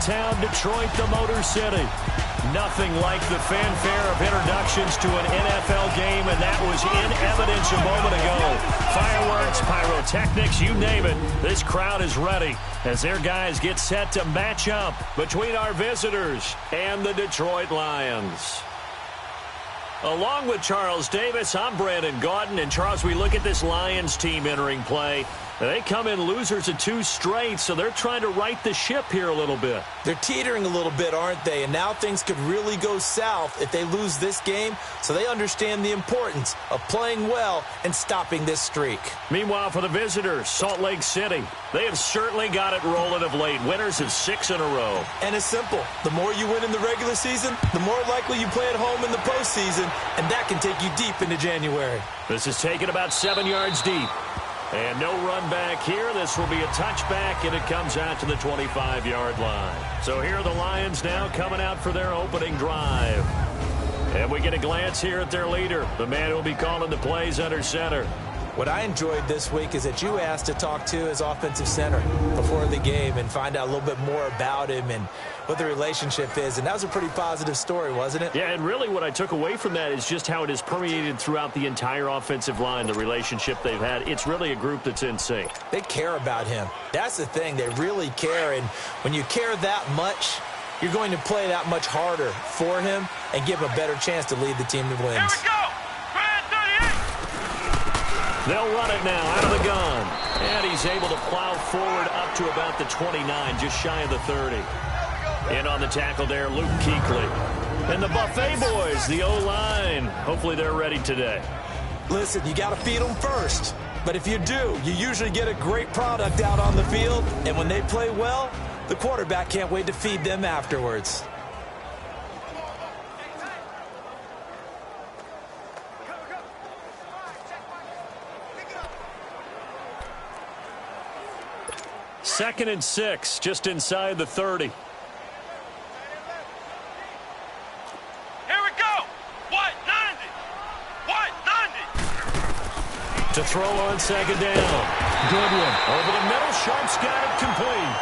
town, Detroit, the Motor City. Nothing like the fanfare of introductions to an NFL game, and that was in evidence a moment ago. Fireworks, pyrotechnics, you name it. This crowd is ready as their guys get set to match up between our visitors and the Detroit Lions. Along with Charles Davis, I'm Brandon Gaudin. And, Charles, we look at this Lions team entering play. They come in losers of 2 straight, so they're trying to right the ship here a little bit. They're teetering a little bit, aren't they? And now things could really go south if they lose this game, so they understand the importance of playing well and stopping this streak. Meanwhile, for the visitors, Salt Lake City, they have certainly got it rolling of late. Winners of 6 in a row. And it's simple. The more you win in the regular season, the more likely you play at home in the postseason, and that can take you deep into January. This is taken about 7 yards deep. And no run back here. This will be a touchback, and it comes out to the 25-yard line. So here are the Lions now coming out for their opening drive. And we get a glance here at their leader, the man who will be calling the plays under center. What I enjoyed this week is that you asked to talk to his offensive center before the game and find out a little bit more about him and what the relationship is. And that was a pretty positive story, wasn't it? Yeah, and really what I took away from that is just how it has permeated throughout the entire offensive line, the relationship they've had. It's really a group that's in sync. They care about him. That's the thing. They really care. And when you care that much, you're going to play that much harder for him and give him a better chance to lead the team to wins. Here we go! They'll run it now out of the gun. And he's able to plow forward up to about the 29, just shy of the 30. In on the tackle there, Luke Kuechly. And the Buffet boys, the O-line. Hopefully they're ready today. Listen, you got to feed them first. But if you do, you usually get a great product out on the field. And when they play well, the quarterback can't wait to feed them afterwards. Second and 6, just inside the 30. Here we go! What? 90! What? 90! To throw on second down. Goodwin over the middle. Sharp's got it complete.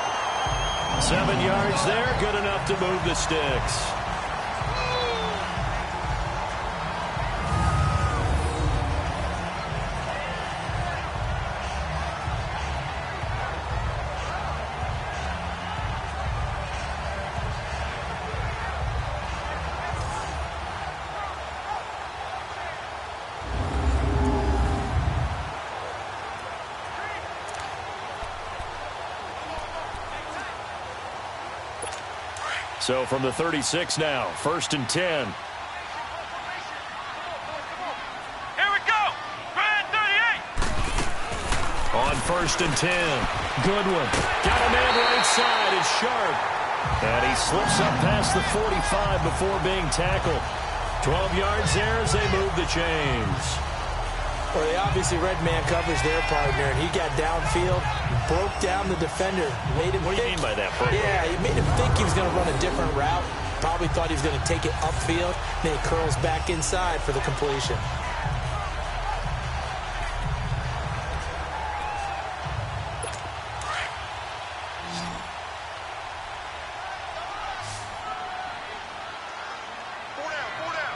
7 yards there, good enough to move the sticks. So from the 36 now, 1st and 10. Here we go! Grand 38! On 1st and 10. Goodwin got a man right side. It's Sharp. And he slips up past the 45 before being tackled. 12 yards there as they move the chains. Well, they obviously red man covers their partner, and he got downfield, broke down the defender, made him What do you mean by that, Bert? Yeah, he made him think he was going to run a different route. Probably thought he was going to take it upfield. Then he curls back inside for the completion.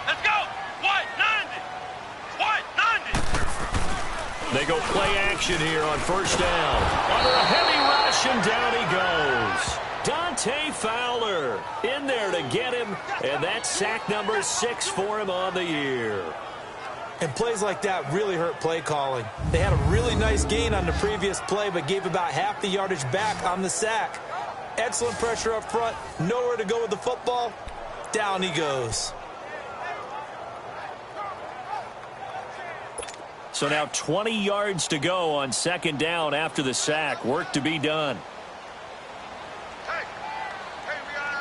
Let's go! What? 90! What? 90! They go play action here on 1st down. Under a heavy rush, and down he goes. Dante Fowler in there to get him, and that's sack number 6 for him on the year. And plays like that really hurt play calling. They had a really nice gain on the previous play, but gave about half the yardage back on the sack. Excellent pressure up front, nowhere to go with the football. Down he goes. So now 20 yards to go on 2nd down after the sack. Work to be done.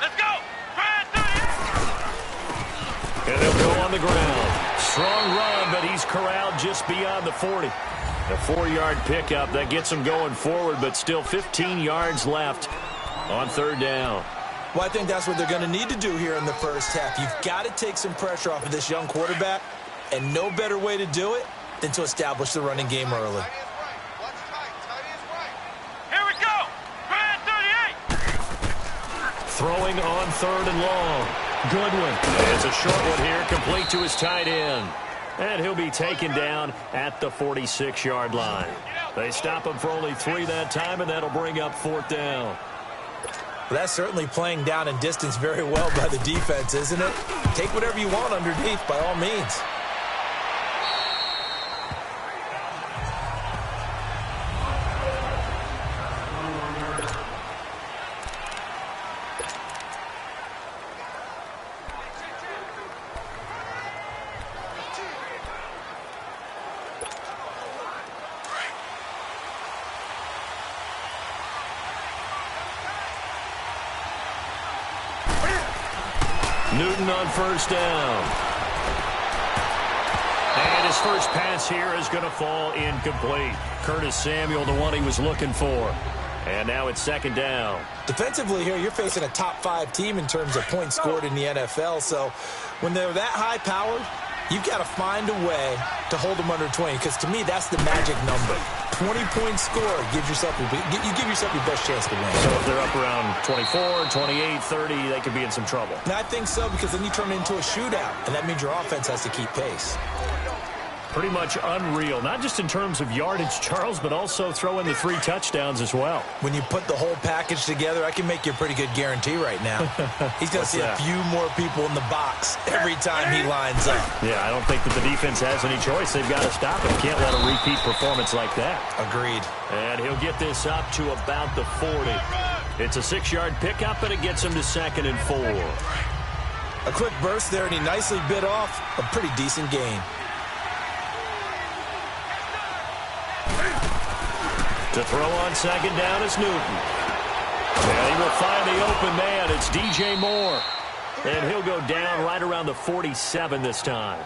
Let's go! Grand 38! And they'll go on the ground. Strong run, but he's corralled just beyond the 40. A 4-yard pickup that gets him going forward, but still 15 yards left on 3rd down. Well, I think that's what they're going to need to do here in the first half. You've got to take some pressure off of this young quarterback, and no better way to do it than to establish the running game early. Here we go! Grand 38! Throwing on 3rd and long. Goodwin. It's a short one here, complete to his tight end. And he'll be taken down at the 46-yard line. They stop him for only 3 that time, and that'll bring up 4th down. Well, that's certainly playing down and distance very well by the defense, isn't it? Take whatever you want underneath, by all means. Newton on 1st down. And his first pass here is going to fall incomplete. Curtis Samuel, the one he was looking for. And now it's 2nd down. Defensively here, you're facing a top 5 team in terms of points scored in the NFL. So when they're that high-powered, you've got to find a way to hold them under 20. Because to me, that's the magic number. 20-point score gives yourself you give yourself your best chance to win. So if they're up around 24, 28, 30, they could be in some trouble. And I think so, because then you turn it into a shootout, and that means your offense has to keep pace. Pretty much unreal, not just in terms of yardage, Charles, but also throw in the 3 touchdowns as well. When you put the whole package together, I can make you a pretty good guarantee right now. He's going to see a few more people in the box every time he lines up. Yeah, I don't think that the defense has any choice. They've got to stop him. Can't let a repeat performance like that. Agreed. And he'll get this up to about the 40. It's a 6-yard pickup, and it gets him to 2nd and 4. A quick burst there, and he nicely bit off a pretty decent gain. To throw on 2nd down is Newton. And he will find the open man. It's DJ Moore. And he'll go down right around the 47 this time.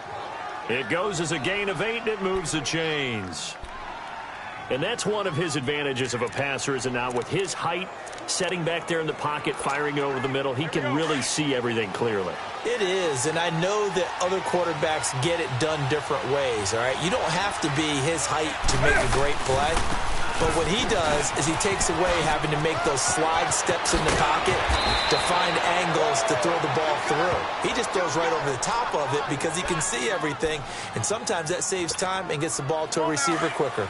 It goes as a gain of 8, and it moves the chains. And that's one of his advantages of a passer, is it not? With his height, setting back there in the pocket, firing it over the middle, he can really see everything clearly. It is, and I know that other quarterbacks get it done different ways, all right? You don't have to be his height to make a great play. But what he does is he takes away having to make those slide steps in the pocket to find angles to throw the ball through. He just throws right over the top of it because he can see everything, and sometimes that saves time and gets the ball to a receiver quicker.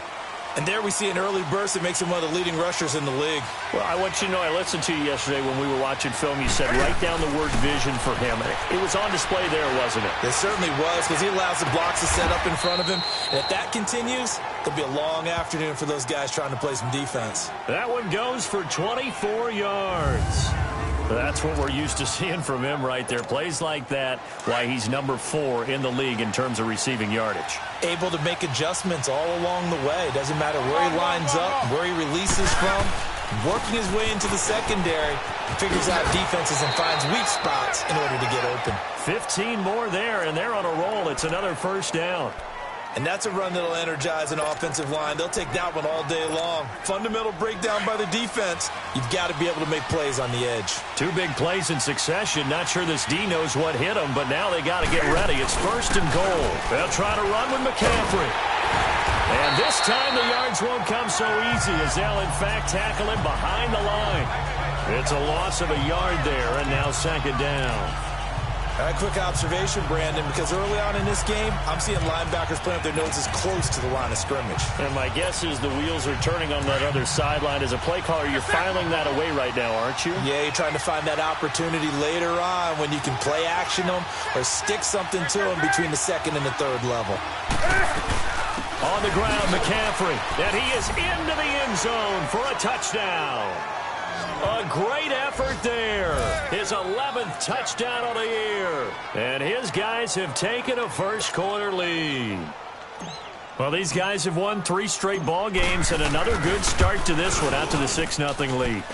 And there we see an early burst that makes him one of the leading rushers in the league. Well, I want you to know, I listened to you yesterday when we were watching film. You said write down the word vision for him. It was on display there, wasn't it? It certainly was, because he allows the blocks to set up in front of him. And if that continues, it'll be a long afternoon for those guys trying to play some defense. That one goes for 24 yards. That's what we're used to seeing from him right there. Plays like that, why he's number 4 in the league in terms of receiving yardage. Able to make adjustments all along the way. Doesn't matter where he lines up, where he releases from. Working his way into the secondary, figures out defenses and finds weak spots in order to get open. 15 more there, and they're on a roll. It's another 1st down. And that's a run that'll energize an offensive line. They'll take that one all day long. Fundamental breakdown by the defense. You've got to be able to make plays on the edge. 2 big plays in succession. Not sure this D knows what hit him, but now they got to get ready. It's 1st and goal. They'll try to run with McCaffrey. And this time the yards won't come so easy, as they'll in fact tackle him behind the line. It's a loss of a yard there, and now 2nd down. All right, quick observation, Brandon, because early on in this game, I'm seeing linebackers playing with their noses close to the line of scrimmage. And my guess is the wheels are turning on that other sideline. As a play caller, you're filing that away right now, aren't you? Yeah, you're trying to find that opportunity later on when you can play action them or stick something to them between the 2nd and the 3rd level. On the ground, McCaffrey, and he is into the end zone for a touchdown. A great effort there. His 11th touchdown on the year. And his guys have taken a first-quarter lead. Well, these guys have won 3 straight ball games, and another good start to this one, out to the 6-0 lead.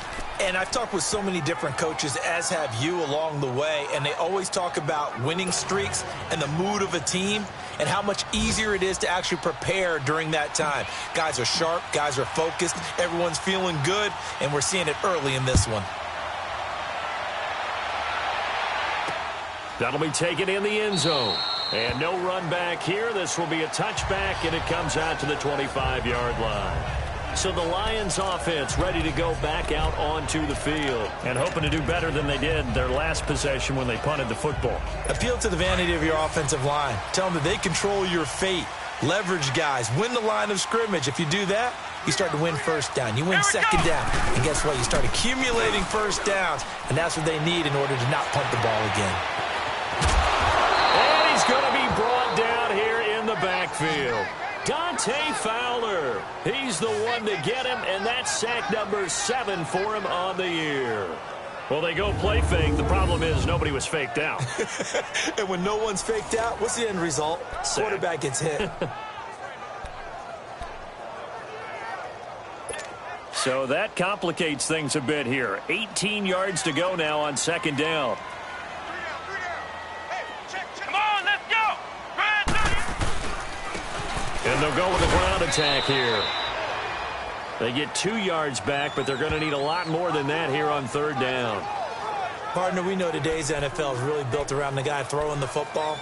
And I've talked with so many different coaches, as have you, along the way, and they always talk about winning streaks and the mood of a team and how much easier it is to actually prepare during that time. Guys are sharp, guys are focused, everyone's feeling good, and we're seeing it early in this one. That'll be taken in the end zone. And no run back here. This will be a touchback, and it comes out to the 25-yard line. So the Lions offense ready to go back out onto the field and hoping to do better than they did their last possession when they punted the football. Appeal to the vanity of your offensive line. Tell them that they control your fate. Leverage guys. Win the line of scrimmage. If you do that, you start to win first down. You win second down. And guess what? You start accumulating first downs. And that's what they need in order to not punt the ball again. And he's going to be brought down here in the backfield. Dante Fowler. He's the one to get him, and that's sack number 7 for him on the year. Well, they go play fake. The problem is nobody was faked out. And when no one's faked out, what's the end result? Sack. Quarterback gets hit. So that complicates things a bit here. 18 yards to go now on second down. Come on, let's go. And they'll go with a ground attack here. They get 2 yards back, but they're going to need a lot more than that here on third down. Partner, we know today's NFL is really built around the guy throwing the football.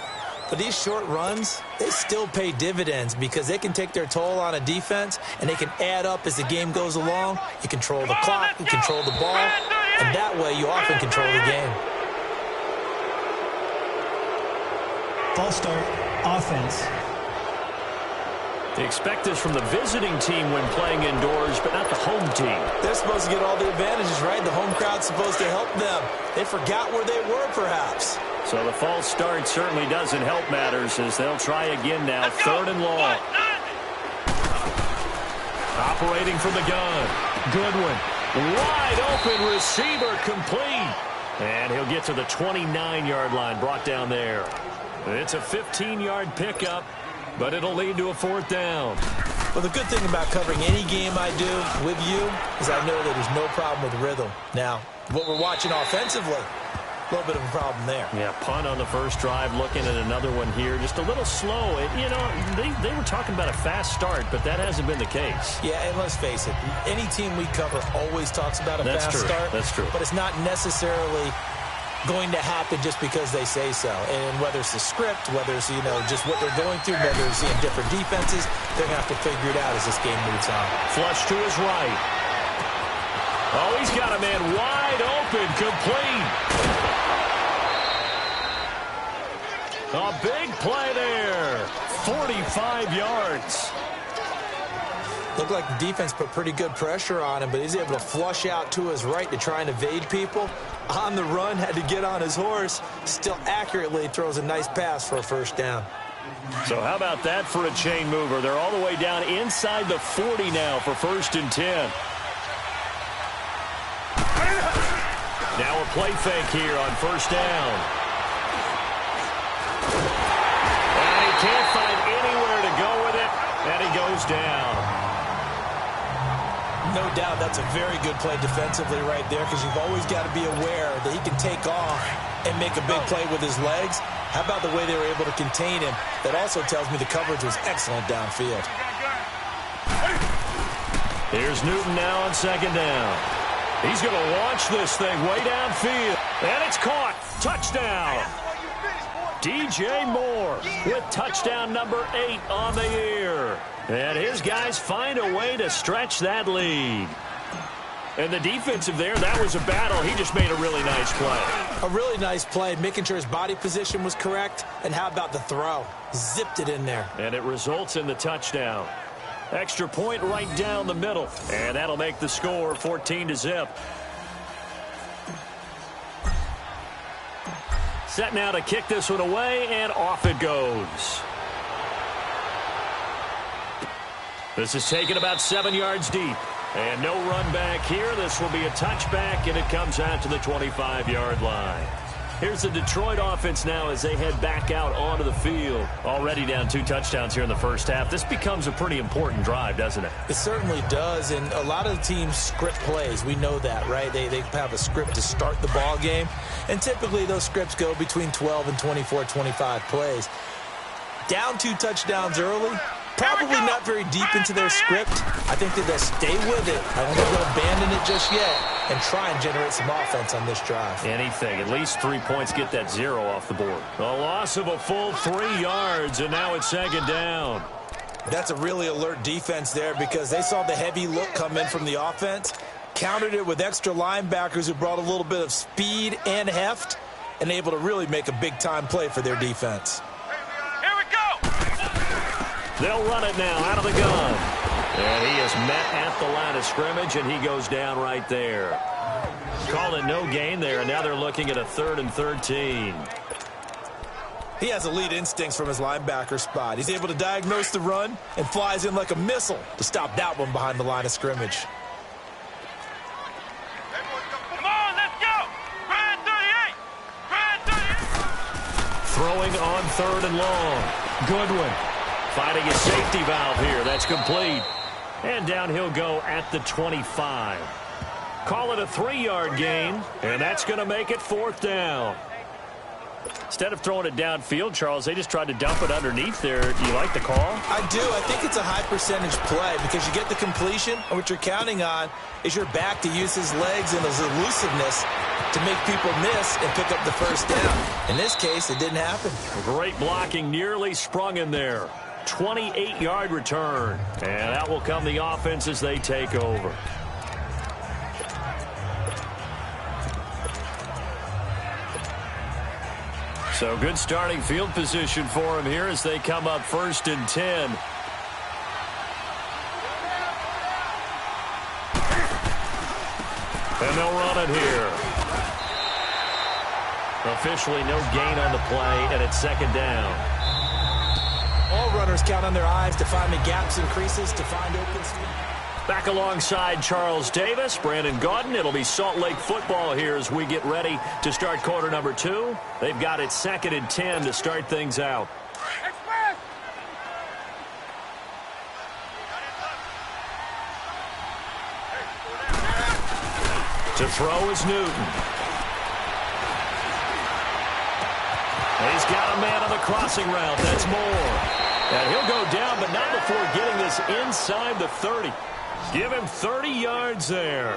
But these short runs, they still pay dividends because they can take their toll on a defense, and they can add up as the game goes along. You control the clock, you control the ball, and that way you often control the game. False start, offense. They expect this from the visiting team when playing indoors, but not the home team. They're supposed to get all the advantages, right? The home crowd's supposed to help them. They forgot where they were, perhaps. So the false start certainly doesn't help matters as they'll try again now, third and long. Operating from the gun. Goodwin. Wide open receiver complete. And he'll get to the 29-yard line, brought down there. It's a 15-yard pickup, but it'll lead to a fourth down. Well, the good thing about covering any game I do with you is I know that there's no problem with rhythm. Now, what we're watching offensively, a little bit of a problem there. Yeah, punt on the first drive, looking at another one here. Just a little slow. You know, they were talking about a fast start, but that hasn't been the case. Yeah, and let's face it, any team we cover always talks about a fast start. That's true. But it's not necessarily going to happen just because they say so. And whether it's the script, whether it's, you know, just what they're going through, whether it's in different defenses, they're going to have to figure it out as this game moves on. Flush to his right. Oh, he's got a man wide open, complete. A big play there. 45 yards. Looked like the defense put pretty good pressure on him, but he's able to flush out to his right to try and evade people. On the run, had to get on his horse. Still accurately throws a nice pass for a first down. So how about that for a chain mover? They're all the way down inside the 40 now for 1st and 10. Now a play fake here on first down. And he can't find anywhere to go with it, and he goes down. No doubt that's a very good play defensively right there because you've always got to be aware that he can take off and make a big play with his legs. How about the way they were able to contain him? That also tells me the coverage was excellent downfield. Here's Newton now on second down. He's going to launch this thing way downfield. And it's caught. Touchdown. DJ Moore with touchdown number 8 on the year. And his guys find a way to stretch that lead. And the defensive there, that was a battle. He just made a really nice play. A really nice play, making sure his body position was correct. And how about the throw? Zipped it in there. And it results in the touchdown. Extra point right down the middle. And that'll make the score 14-0. Set now to kick this one away, and off it goes. This is taken about 7 yards deep. And no run back here. This will be a touchback, and it comes out to the 25-yard line. Here's the Detroit offense now as they head back out onto the field. Already down 2 touchdowns here in the first half. This becomes a pretty important drive, doesn't it? It certainly does, and a lot of the teams script plays. We know that, right? They have a script to start the ball game, and typically those scripts go between 12 and 24, 25 plays. Down 2 touchdowns early, probably not very deep into their script. I think that they'll stay with it. I don't think they'll abandon it just yet and try and generate some offense on this drive. Anything. At least 3 points, get that 0 off the board. A loss of a full 3 yards, and now it's second down. That's a really alert defense there because they saw the heavy look come in from the offense, countered it with extra linebackers who brought a little bit of speed and heft, and able to really make a big-time play for their defense. Here we go! They'll run it now out of the gun. And he is met at the line of scrimmage, and he goes down right there. Call it no gain there, and now they're looking at a 3rd and 13. He has elite instincts from his linebacker spot. He's able to diagnose the run and flies in like a missile to stop that one behind the line of scrimmage. Come on, let's go! Grand 38! Grand 38! Throwing on 3rd and long. Goodwin finding a safety valve here. That's complete. And down he'll go at the 25. Call it a 3-yard gain, and that's going to make it 4th down. Instead of throwing it downfield, Charles, they just tried to dump it underneath there. Do you like the call? I do. I think it's a high-percentage play because you get the completion, and what you're counting on is your back to use his legs and his elusiveness to make people miss and pick up the first down. In this case, it didn't happen. Great blocking, nearly sprung in there. 28-yard return, and that will come the offense as they take over. So good starting field position for him here as they come up 1st and 10. And they'll run it here. Officially no gain on the play, and it's 2nd down. All runners count on their eyes to find the gaps and creases to find open space. Back alongside Charles Davis, Brandon Gaudin. It'll be Salt Lake football here as we get ready to start quarter number 2. They've got it 2nd and 10 to start things out. To throw is Newton. He's got a man on the crossing route. That's Moore. And he'll go down, but not before getting this inside the 30. Give him 30 yards there.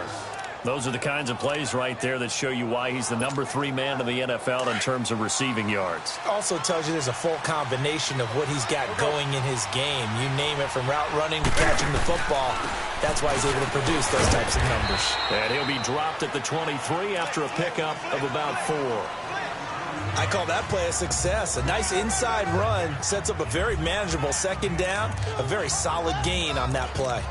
Those are the kinds of plays right there that show you why he's the number 3 man in the NFL in terms of receiving yards. Also tells you there's a full combination of what he's got going in his game. You name it, from route running to catching the football. That's why he's able to produce those types of numbers. And he'll be dropped at the 23 after a pickup of about 4. I call that play a success. A nice inside run sets up a very manageable 2nd down. A very solid gain on that play.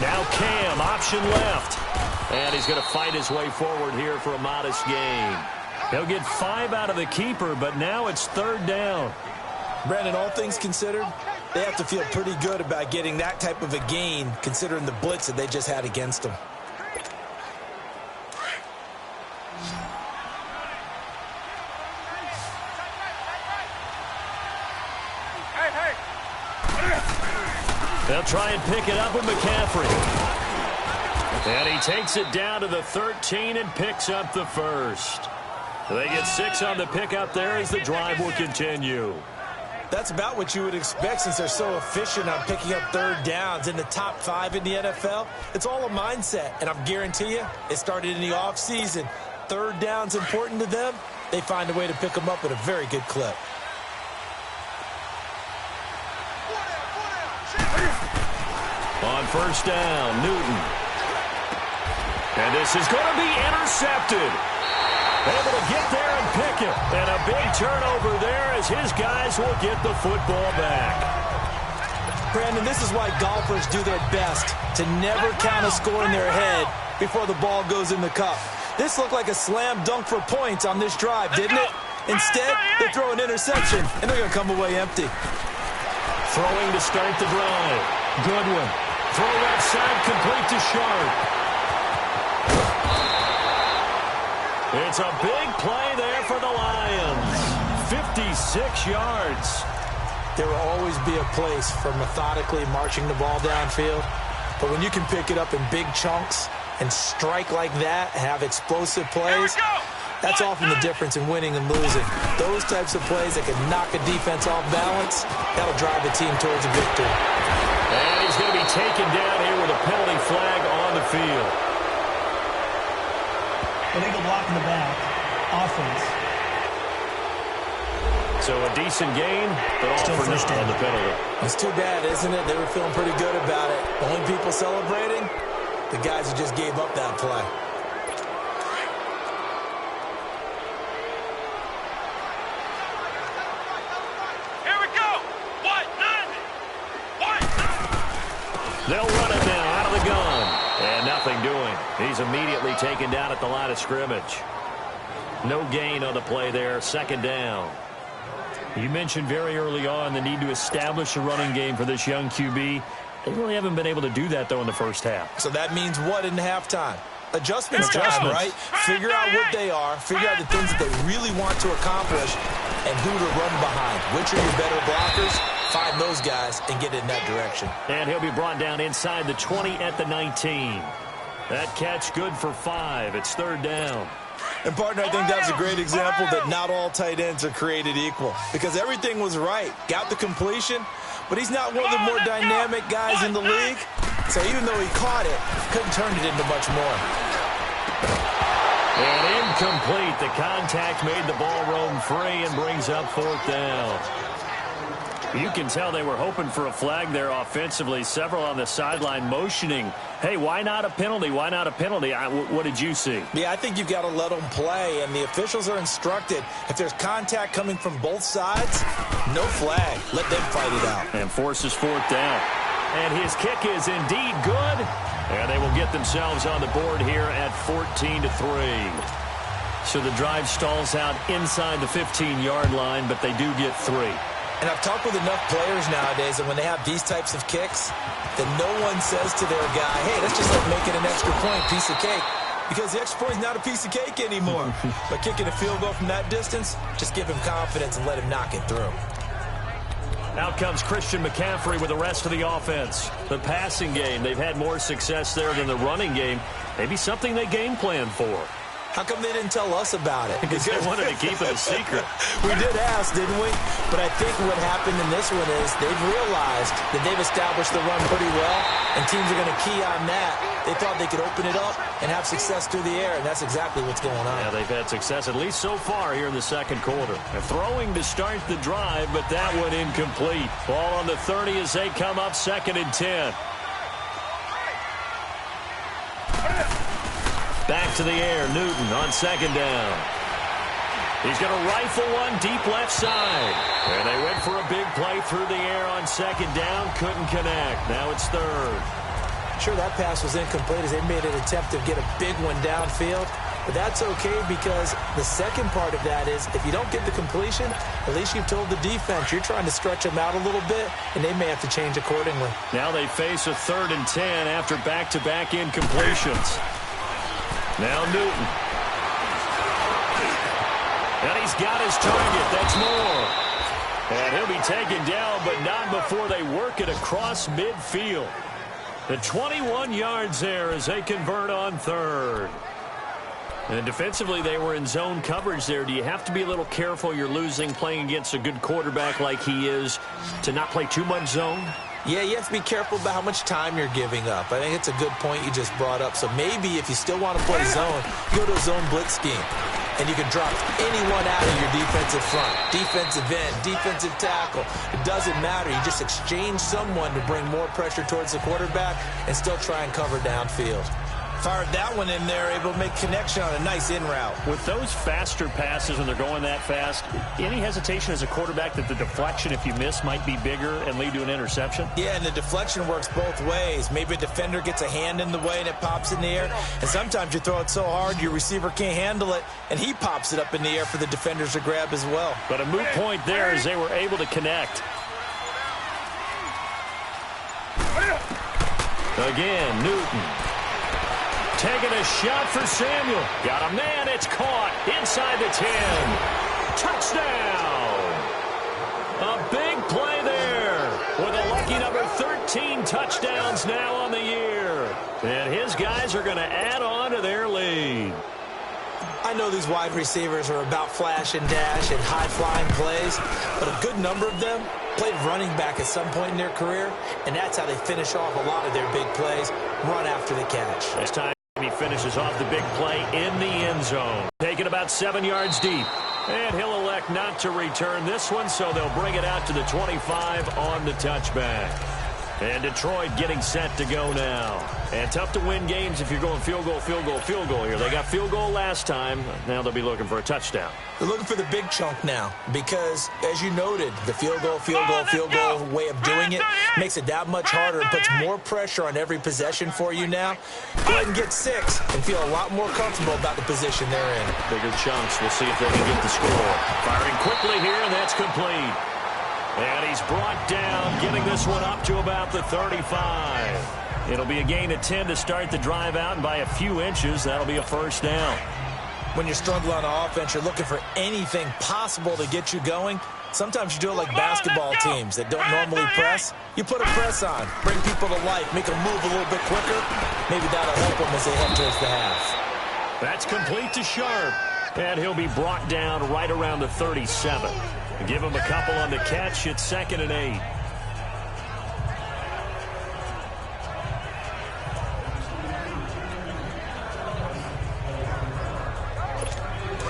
Now Cam, option left. And he's going to fight his way forward here for a modest gain. He'll get 5 out of the keeper, but now it's 3rd down. Brandon, all things considered, they have to feel pretty good about getting that type of a gain, considering the blitz that they just had against them. They'll try and pick it up with McCaffrey. And he takes it down to the 13 and picks up the 1st. They get 6 on the pickup there as the drive will continue. That's about what you would expect since they're so efficient on picking up 3rd downs. In the top 5 in the NFL, it's all a mindset. And I guarantee you, it started in the offseason. 3rd down's important to them. They find a way to pick them up at a very good clip. On 1st down, Newton. And this is going to be intercepted. Able to get there and pick it. And a big turnover there as his guys will get the football back. Brandon, this is why golfers do their best to never count a score in their head before the ball goes in the cup. This looked like a slam dunk for points on this drive, didn't it? Instead, they throw an interception, and they're going to come away empty. Throwing to start the drive. Goodwin. Throw left side, complete to Sharp. It's a big play there for the Lions. 56 yards. There will always be a place for methodically marching the ball downfield. But when you can pick it up in big chunks and strike like that, have explosive plays, That's often the difference in winning and losing. Those types of plays that can knock a defense off balance, that'll drive a team towards a victory. And he's going to be taken down here with a penalty flag on the field. Illegal block in the back. Offense. So a decent gain, but all for naught on the penalty. It's too bad, isn't it? They were feeling pretty good about it. Only people celebrating, the guys who just gave up that play. Here we go. White, 90. White. They'll run it now out of the gun. And nothing doing. He's immediately taken down at the line of scrimmage. No gain on the play there. Second down. You mentioned very early on the need to establish a running game for this young QB. They really haven't been able to do that, though, in the first half. So that means what in halftime? Adjustments time, right? Figure out what they are, figure out the things that they really want to accomplish, and who to run behind. Which are your better blockers? Find those guys and get in that direction. And he'll be brought down inside the 20 at the 19. That catch good for 5. It's third down. And, partner, I think that's a great example that not all tight ends are created equal. Because everything was right. Got the completion, but he's not one of the more dynamic guys in the league. So even though he caught it, couldn't turn it into much more. And incomplete. The contact made the ball roam free and brings up fourth down. You can tell they were hoping for a flag there offensively. Several on the sideline motioning, hey, why not a penalty? Why not a penalty? What did you see? Yeah, I think you've got to let them play, and the officials are instructed. If there's contact coming from both sides, no flag. Let them fight it out. And forces fourth down. And his kick is indeed good. And they will get themselves on the board here at 14-3. So the drive stalls out inside the 15-yard line, but they do get 3. And I've talked with enough players nowadays that when they have these types of kicks, that no one says to their guy, hey, let's just make it an extra point, piece of cake. Because the extra point is not a piece of cake anymore. But kicking a field goal from that distance, just give him confidence and let him knock it through. Out comes Christian McCaffrey with the rest of the offense. The passing game, they've had more success there than the running game. Maybe something they game plan for. How come they didn't tell us about it? Because they wanted to keep it a secret. We did ask, didn't we? But I think what happened in this one is they've realized that they've established the run pretty well, and teams are going to key on that. They thought they could open it up and have success through the air, and that's exactly what's going on. Yeah, they've had success, at least so far here in the second quarter. They're throwing to start the drive, but that one incomplete. Ball on the 30 as they come up 2nd and 10. Back to the air, Newton on 2nd down. He's going to rifle one deep left side. And they went for a big play through the air on 2nd down. Couldn't connect. Now it's 3rd. Sure, that pass was incomplete as they made an attempt to get a big one downfield. But that's okay because the second part of that is if you don't get the completion, at least you've told the defense you're trying to stretch them out a little bit, and they may have to change accordingly. Now they face a 3rd and 10 after back-to-back incompletions. Now Newton. And he's got his target. That's more. And he'll be taken down, but not before they work it across midfield. The 21 yards there as they convert on 3rd. And defensively, they were in zone coverage there. Do you have to be a little careful you're losing playing against a good quarterback like he is to not play too much zone? Yeah, you have to be careful about how much time you're giving up. I think it's a good point you just brought up. So maybe if you still want to play zone, you go to a zone blitz scheme. And you can drop anyone out of your defensive front, defensive end, defensive tackle. It doesn't matter. You just exchange someone to bring more pressure towards the quarterback and still try and cover downfield. Fired that one in there, able to make connection on a nice in route. With those faster passes when they're going that fast, any hesitation as a quarterback that the deflection, if you miss, might be bigger and lead to an interception? Yeah, and the deflection works both ways. Maybe a defender gets a hand in the way and it pops in the air. And sometimes you throw it so hard your receiver can't handle it, and he pops it up in the air for the defenders to grab as well. But a moot point there as they were able to connect. Again, Newton. Taking a shot for Samuel. Got a man. It's caught inside the 10. Touchdown. A big play there with a lucky number 13 touchdowns now on the year. And his guys are going to add on to their lead. I know these wide receivers are about flash and dash and high-flying plays, but a good number of them played running back at some point in their career, and that's how they finish off a lot of their big plays, run after the catch. This time he finishes off the big play in the end zone. Taken about 7 yards deep. And he'll elect not to return this one, so they'll bring it out to the 25 on the touchback. And Detroit getting set to go now. And tough to win games if you're going field goal, field goal, field goal here. They got field goal last time. Now they'll be looking for a touchdown. They're looking for the big chunk now because, as you noted, the field goal way of doing it makes it that much harder and puts more pressure on every possession for you now. Go ahead and get 6 and feel a lot more comfortable about the position they're in. Bigger chunks. We'll see if they can get the score. Firing quickly here, and that's complete. And he's brought down, getting this one up to about the 35. It'll be a gain of 10 to start the drive out, and by a few inches, that'll be a first down. When you're struggling on offense, you're looking for anything possible to get you going. Sometimes you do it like basketball teams that don't normally press. You put a press on, bring people to life, make them move a little bit quicker. Maybe that'll help them as they head towards the half. That's complete to Sharp, and he'll be brought down right around the 37. Give him a couple on the catch. It's 2nd and 8.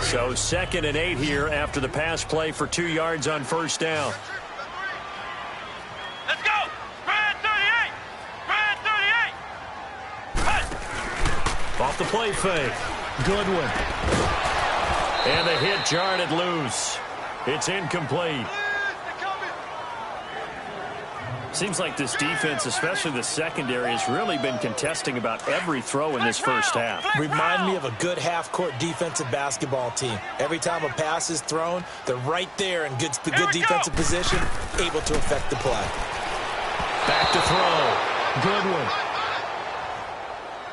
So 2nd and 8 here after the pass play for 2 yards on first down. Let's go! Spread 38! Spread 38! Cut! Off the play fake. Goodwin. And the hit jarred it loose. It's incomplete. Seems like this defense, especially the secondary, has really been contesting about every throw in this first half. Remind me of a good half-court defensive basketball team. Every time a pass is thrown, they're right there in good defensive position, able to affect the play. Back to throw. Goodwin.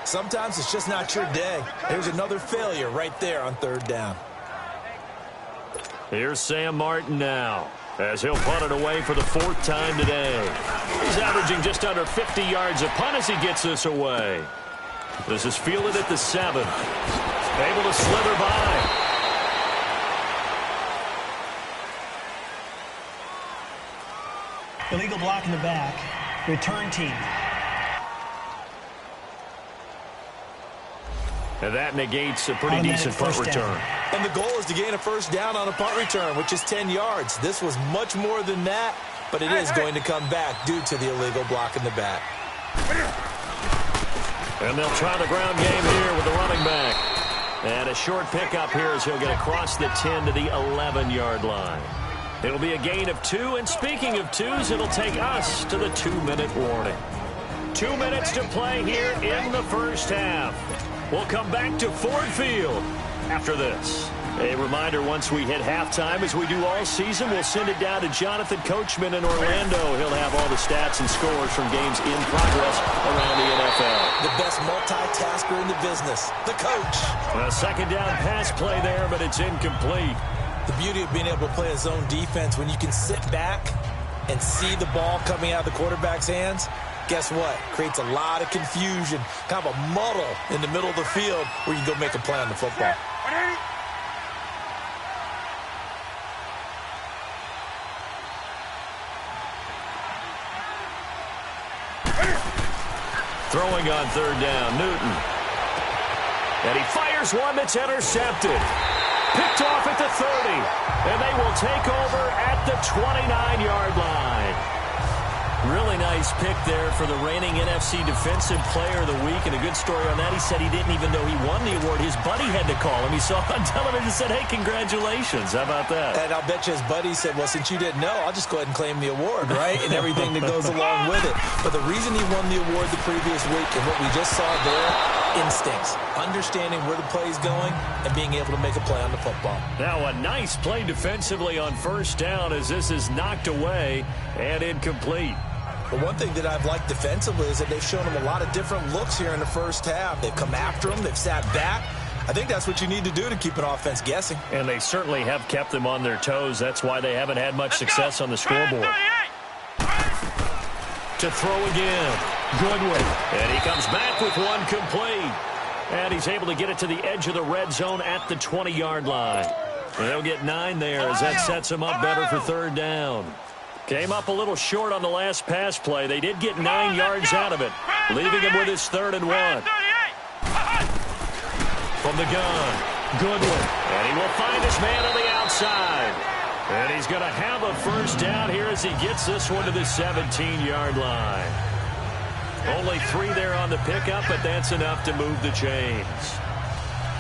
Sometimes it's just not your day. There's another failure right there on 3rd down. Here's Sam Martin now, as he'll punt it away for the 4th time today. He's averaging just under 50 yards a punt as he gets this away. This is fielded at the 7. Able to slither by. Illegal block in the back. Return team. And that negates a pretty decent punt return. And the goal is to gain a first down on a punt return, which is 10 yards. This was much more than that, but it is going to come back due to the illegal block in the back. And they'll try the ground game here with the running back. And a short pickup here as he'll get across the 10 to the 11-yard line. It'll be a gain of 2, and speaking of 2s, it'll take us to the 2-minute warning. 2 minutes to play here in the first half. We'll come back to Ford Field after this. A reminder, once we hit halftime, as we do all season, we'll send it down to Jonathan Coachman in Orlando. He'll have all the stats and scores from games in progress around the NFL. The best multitasker in the business, the coach. A 2nd down pass play there, but it's incomplete. The beauty of being able to play a zone defense when you can sit back and see the ball coming out of the quarterback's hands, guess what? Creates a lot of confusion, kind of a muddle in the middle of the field where you can go make a play on the football. Throwing on 3rd down, Newton. And he fires one that's intercepted. Picked off at the 30. And they will take over at the 29-yard line. Really nice pick there for the reigning NFC Defensive Player of the Week. And a good story on that. He said he didn't even know he won the award. His buddy had to call him. He saw it on television and said, hey, congratulations. How about that? And I'll bet you his buddy said, well, since you didn't know, I'll just go ahead and claim the award, right? And everything that goes along with it. But the reason he won the award the previous week and what we just saw there, instincts, understanding where the play is going and being able to make a play on the football. Now a nice play defensively on first down as this is knocked away and incomplete. But one thing that I've liked defensively is that they've shown them a lot of different looks here in the first half. They've come after them. They've sat back. I think that's what you need to do to keep an offense guessing. And they certainly have kept them on their toes. That's why they haven't had much success on the scoreboard. To throw again. Goodwin. And he comes back with one complete. And he's able to get it to the edge of the red zone at the 20-yard line. They'll get 9 there as that sets him up better for third down. Came up a little short on the last pass play. They did get 9 yards out of it, leaving him with his 3rd and 1. From the gun, Goodwin. And he will find his man on the outside. And he's going to have a first down here as he gets this one to the 17-yard line. Only 3 there on the pickup, but that's enough to move the chains.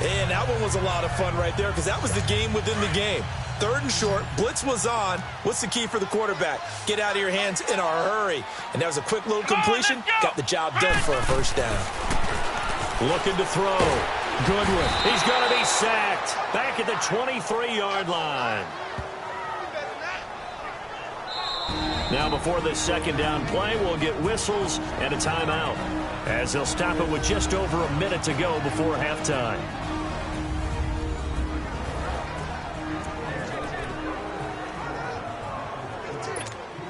And that one was a lot of fun right there because that was the game within the game. 3rd and short, blitz was on. What's the key for the quarterback? Get out of your hands in a hurry. And that was a quick little completion. Got the job done for a first down. Looking to throw. Goodwin. He's going to be sacked. Back at the 23-yard line. Now before this second down play, we'll get whistles and a timeout, as they'll stop it with just over a minute to go before halftime.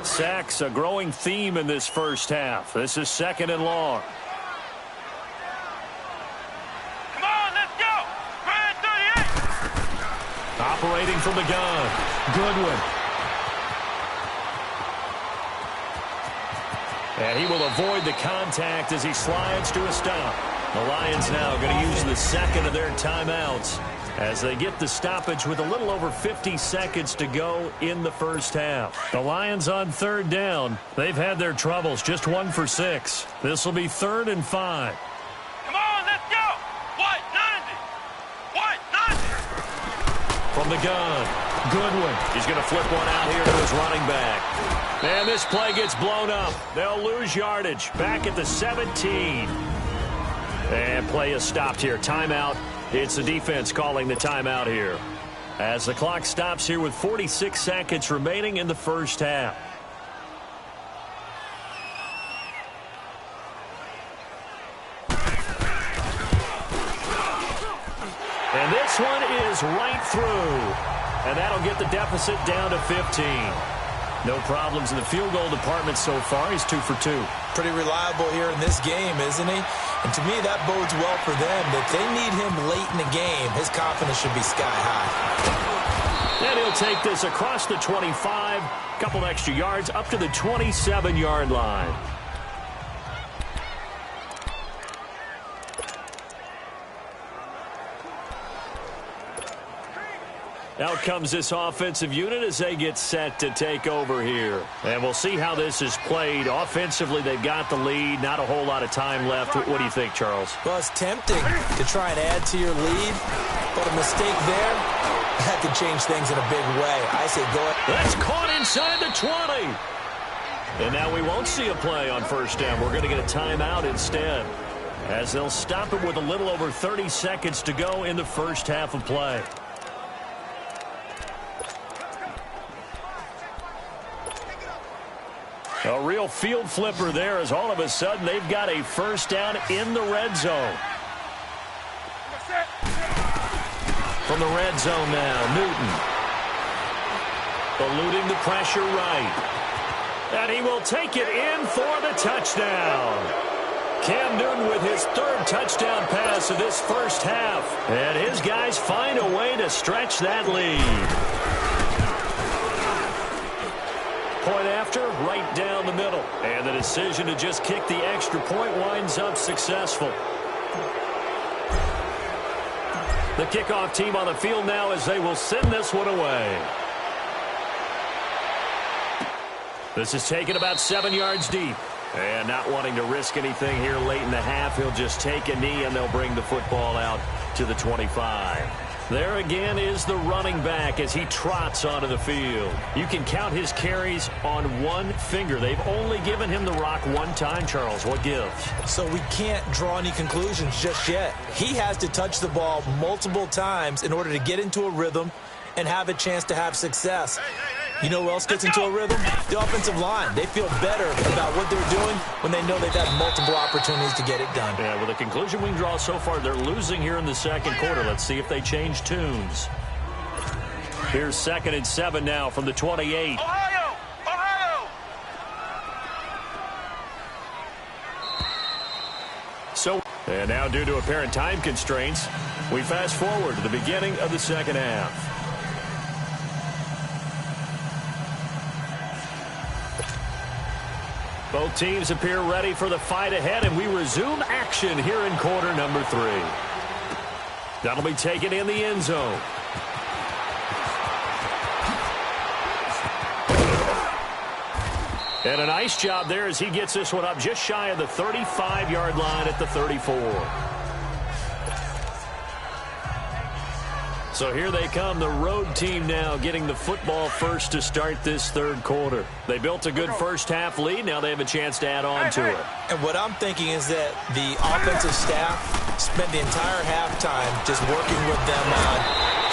Sacks, a growing theme in this first half. This is 2nd and long. Come on, let's go. Red 38. Operating from the gun, Goodwin. And he will avoid the contact as he slides to a stop. The Lions now going to use the 2nd of their timeouts as they get the stoppage with a little over 50 seconds to go in the first half. The Lions on 3rd down. They've had their troubles, just 1 for 6. This will be 3rd and 5. Come on, let's go. White 90. White 90. From the gun, Goodwin. He's going to flip one out here to his running back. And this play gets blown up. They'll lose yardage. Back at the 17. And play is stopped here. Timeout. It's the defense calling the timeout here, as the clock stops here with 46 seconds remaining in the first half. And this one is right through. And that'll get the deficit down to 15. No problems in the field goal department so far. He's 2 for 2. Pretty reliable here in this game, isn't he? And to me, that bodes well for them. If they need him late in the game, his confidence should be sky high. And he'll take this across the 25, a couple extra yards up to the 27-yard line. Out comes this offensive unit as they get set to take over here. And we'll see how this is played. Offensively, they've got the lead. Not a whole lot of time left. What do you think, Charles? Well, it's tempting to try and add to your lead, but a mistake there, that could change things in a big way. I say go ahead. That's caught inside the 20. And now we won't see a play on first down. We're going to get a timeout instead, as they'll stop it with a little over 30 seconds to go in the first half of play. A real field flipper there, as all of a sudden they've got a first down in the red zone. From the red zone now, Newton. Eluding the pressure right. And he will take it in for the touchdown. Cam Newton with his 3rd touchdown pass of this first half. And his guys find a way to stretch that lead. Point after, right down the middle. And the decision to just kick the extra point winds up successful. The kickoff team on the field now as they will send this one away. This is taken about 7 yards deep. And not wanting to risk anything here late in the half, he'll just take a knee and they'll bring the football out to the 25. There again is the running back as he trots onto the field. You can count his carries on one finger. They've only given him the rock one time, Charles. What gives? So we can't draw any conclusions just yet. He has to touch the ball multiple times in order to get into a rhythm and have a chance to have success. You know who else gets into a rhythm? The offensive line. They feel better about what they're doing when they know they've had multiple opportunities to get it done. Yeah, well, the conclusion we can draw so far, they're losing here in the second quarter. Let's see if they change tunes. Here's 2nd and 7 now from the 28. Ohio! Ohio! So And now, due to apparent time constraints, we fast forward to the beginning of the second half. Both teams appear ready for the fight ahead, and we resume action here in quarter number 3. That'll be taken in the end zone. And a nice job there as he gets this one up just shy of the 35-yard line at the 34. So here they come, the road team now getting the football first to start this third quarter. They built a good first half lead. Now they have a chance to add on to it. And what I'm thinking is that the offensive staff spent the entire halftime just working with them on,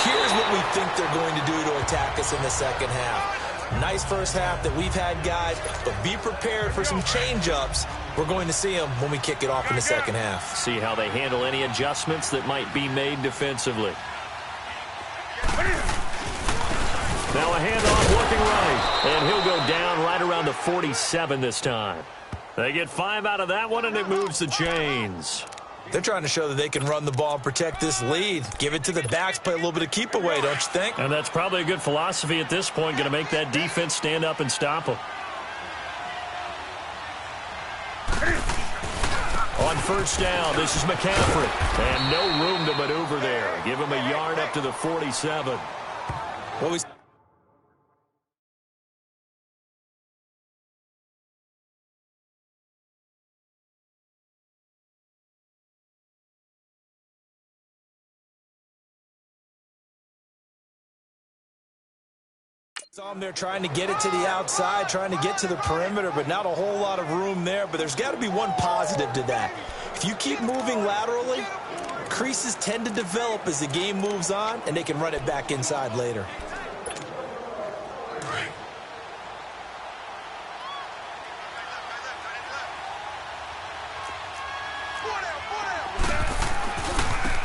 here's what we think they're going to do to attack us in the second half. Nice first half that we've had, guys, but be prepared for some change-ups. We're going to see them when we kick it off in the second half. See how they handle any adjustments that might be made defensively. Now a handoff looking right, and he'll go down right around the 47 this time. They get 5 out of that one, and it moves the chains. They're trying to show that they can run the ball and protect this lead. Give it to the backs, play a little bit of keep away, don't you think? And that's probably a good philosophy at this point, going to make that defense stand up and stop them. On first down, this is McCaffrey. And no room to maneuver there. Give him a yard up to the 47. Well, we saw them there trying to get it to the outside, trying to get to the perimeter, but not a whole lot of room there. But there's got to be one positive to that. If you keep moving laterally, creases tend to develop as the game moves on, and they can run it back inside later.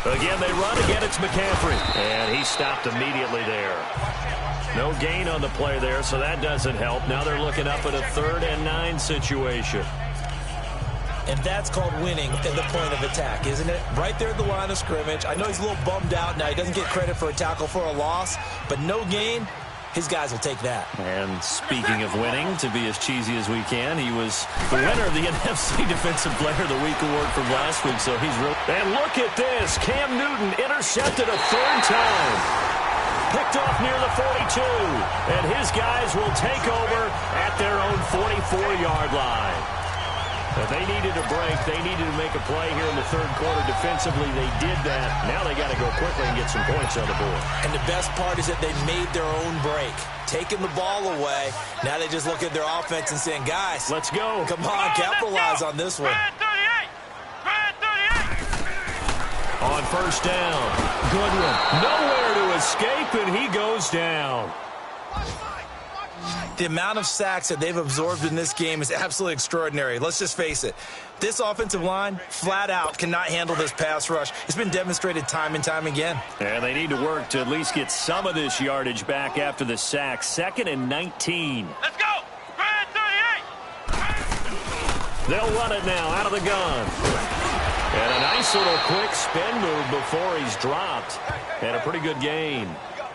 Again, they run. Again, it's McCaffrey. And he stopped immediately there. No gain on the play there, so that doesn't help. Now they're looking up at a 3rd and 9 situation. And that's called winning at the point of attack, isn't it? Right there at the line of scrimmage. I know he's a little bummed out now. He doesn't get credit for a tackle for a loss, but no gain, his guys will take that. And speaking of winning, to be as cheesy as we can, he was the winner of the NFC Defensive Player of the Week award from last week, so he's real. And look at this. Cam Newton intercepted a 3rd time. Picked off near the 42, and his guys will take over at their own 44-yard line. If they needed a break, they needed to make a play here in the third quarter. Defensively, they did that. Now they got to go quickly and get some points on the board. And the best part is that they made their own break, taking the ball away. Now they just look at their offense and saying, guys, let's go. Come on, capitalize on this one. On first down, Goodwin nowhere to escape, and he goes down. The amount of sacks that they've absorbed in this game is absolutely extraordinary. Let's just face it. This offensive line, flat out, cannot handle this pass rush. It's been demonstrated time and time again. And they need to work to at least get some of this yardage back after the sack. 2nd and 19. Let's go! 38! They'll run it now out of the gun. And a nice little quick spin move before he's dropped. And a pretty good gain.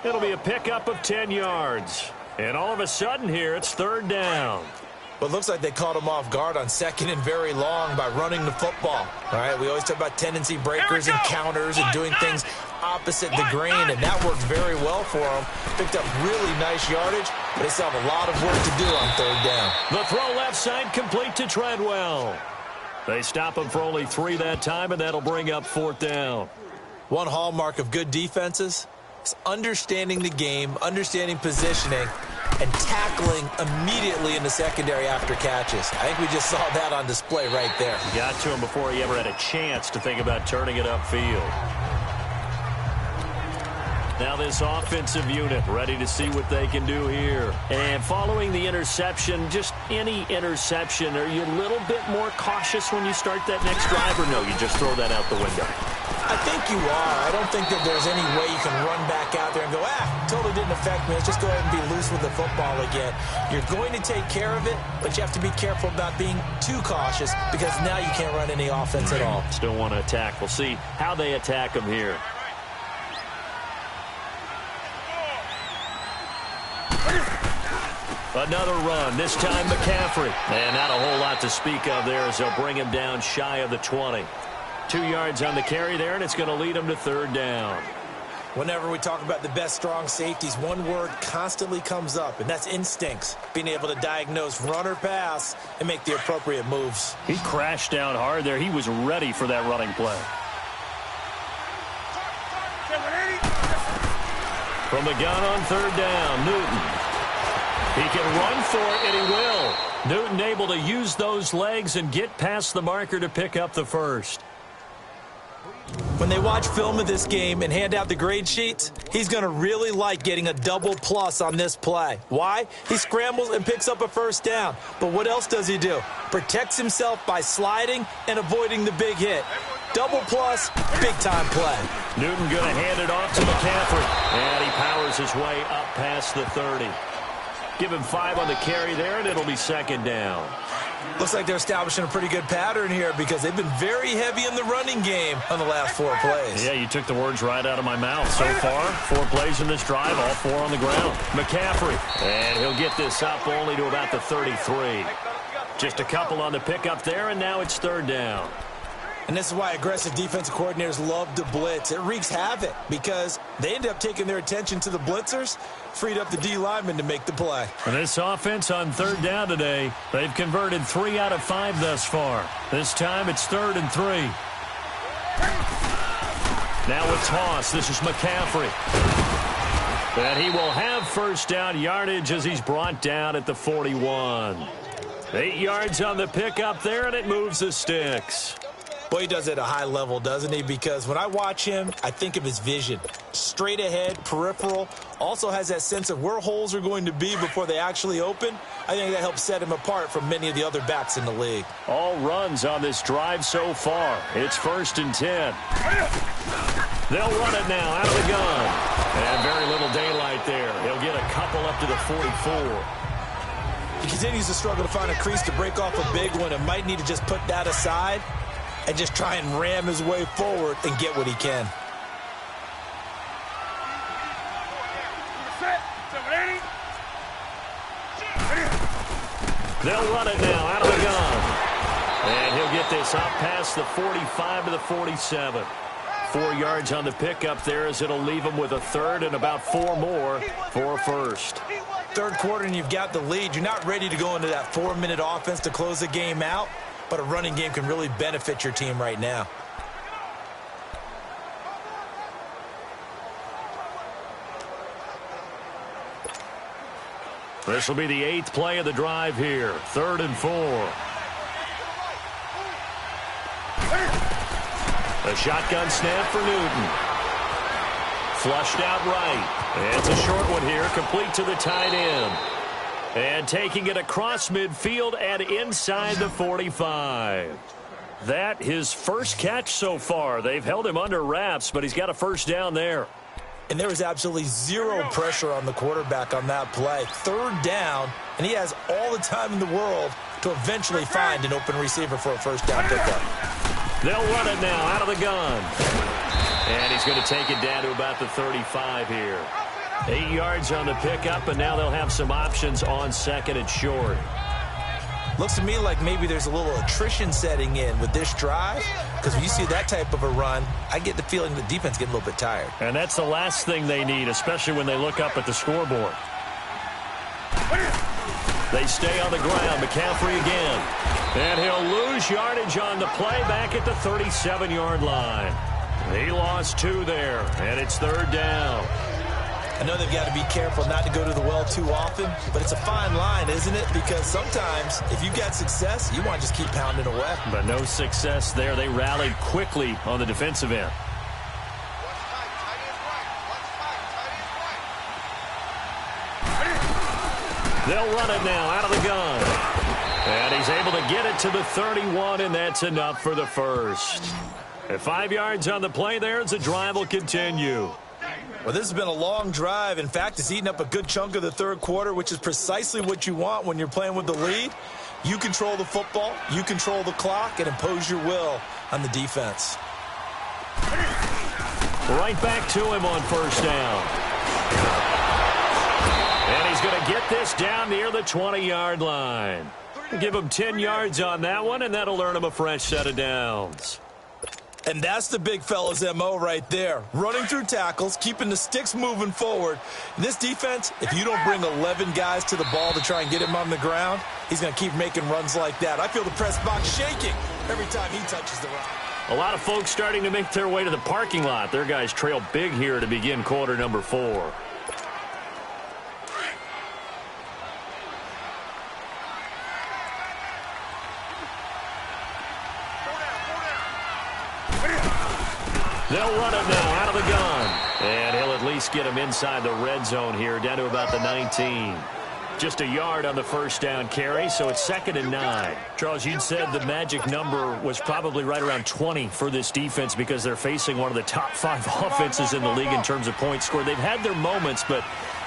It'll be a pickup of 10 yards. And all of a sudden here, it's 3rd down. Well, it looks like they caught him off guard on 2nd and very long by running the football. All right, we always talk about tendency breakers and counters and doing things opposite the grain, and that worked very well for them. Picked up really nice yardage, but they still have a lot of work to do on 3rd down. The throw left side complete to Treadwell. They stop him for only 3 that time, and that'll bring up 4th down. One hallmark of good defenses is understanding the game, understanding positioning, and tackling immediately in the secondary after catches. I think we just saw that on display right there. Got to him before he ever had a chance to think about turning it upfield. Now this offensive unit ready to see what they can do here. And following the interception, just any interception, are you a little bit more cautious when you start that next drive, or no, you just throw that out the window? I think you are. I don't think that there's any way you can run back out there and go, totally didn't affect me. Let's just go ahead and be loose with the football again. You're going to take care of it, but you have to be careful about being too cautious because now you can't run any offense at all. Still want to attack. We'll see how they attack them here. Another run, this time McCaffrey. And not a whole lot to speak of there as they'll bring him down shy of the 20. 2 yards on the carry there, and it's going to lead him to third down. Whenever we talk about the best strong safeties, one word constantly comes up, and that's instincts. Being able to diagnose run or pass and make the appropriate moves. He crashed down hard there. He was ready for that running play. From the gun on third down, Newton. He can run for it, and he will. Newton able to use those legs and get past the marker to pick up the first. When they watch film of this game and hand out the grade sheets, he's going to really like getting a double plus on this play. Why? He scrambles and picks up a first down. But what else does he do? Protects himself by sliding and avoiding the big hit. Double plus, big-time play. Newton going to hand it off to McCaffrey. And he powers his way up past the 30. Give him 5 on the carry there, and it'll be second down. Looks like they're establishing a pretty good pattern here because they've been very heavy in the running game on the last 4 plays. Yeah, you took the words right out of my mouth. So far, 4 plays in this drive, all 4 on the ground. McCaffrey, and he'll get this up only to about the 33. Just a couple on the pickup there, and now it's third down. And this is why aggressive defensive coordinators love to blitz. It wreaks havoc because they end up taking their attention to the blitzers, freed up the D lineman to make the play. And this offense on third down today, they've converted 3 out of 5 thus far. This time it's 3rd and 3. Now a toss. This is McCaffrey. And he will have first down yardage as he's brought down at the 41. 8 yards on the pickup there, and it moves the sticks. Boy, he does it at a high level, doesn't he? Because when I watch him, I think of his vision. Straight ahead, peripheral, also has that sense of where holes are going to be before they actually open. I think that helps set him apart from many of the other backs in the league. All runs on this drive so far. It's 1st and 10. They'll run it now out of the gun. And very little daylight there. He'll get a couple up to the 44. He continues to struggle to find a crease to break off a big one and might need to just put that aside and just try and ram his way forward and get what he can. They'll run it now out of the gun. And he'll get this up past the 45 to the 47. 4 yards on the pickup there as it'll leave him with a 3rd and about 4 more for a first. Third quarter and you've got the lead. You're not ready to go into that 4-minute offense to close the game out, but a running game can really benefit your team right now. This will be the 8th play of the drive here. 3rd and 4. A shotgun snap for Newton. Flushed out right. And it's a short one here, complete to the tight end. And taking it across midfield and inside the 45. That his first catch so far. They've held him under wraps, but he's got a first down there. And there was absolutely zero pressure on the quarterback on that play. 3rd down, and he has all the time in the world to eventually find an open receiver for a first down pickup. They'll run it now out of the gun. And he's going to take it down to about the 35 here. 8 yards on the pickup, and now they'll have some options on 2nd and short. Looks to me like maybe there's a little attrition setting in with this drive, because when you see that type of a run, I get the feeling the defense getting a little bit tired. And that's the last thing they need, especially when they look up at the scoreboard. They stay on the ground. McCaffrey again. And he'll lose yardage on the play back at the 37-yard line. He lost 2 there, and it's 3rd down. I know they've got to be careful not to go to the well too often, but it's a fine line, isn't it? Because sometimes if you've got success, you want to just keep pounding away. But no success there. They rallied quickly on the defensive end. They'll run it now out of the gun. And he's able to get it to the 31, and that's enough for the first. At 5 yards on the play there as the drive will continue. Well, this has been a long drive. In fact, it's eaten up a good chunk of the third quarter, which is precisely what you want when you're playing with the lead. You control the football, you control the clock, and impose your will on the defense. Right back to him on first down. And he's going to get this down near the 20-yard line. Give him 10 yards on that one, and that'll earn him a fresh set of downs. And that's the big fella's MO right there. Running through tackles, keeping the sticks moving forward. This defense, if you don't bring 11 guys to the ball to try and get him on the ground, he's going to keep making runs like that. I feel the press box shaking every time he touches the rock. A lot of folks starting to make their way to the parking lot. Their guys trail big here to begin quarter number 4. They'll run it now out of the gun. And he'll at least get him inside the red zone here, down to about the 19. Just a yard on the first down carry, so it's 2nd and 9. Charles, you'd said the magic number was probably right around 20 for this defense because they're facing one of the top 5 offenses in the league in terms of points scored. They've had their moments, but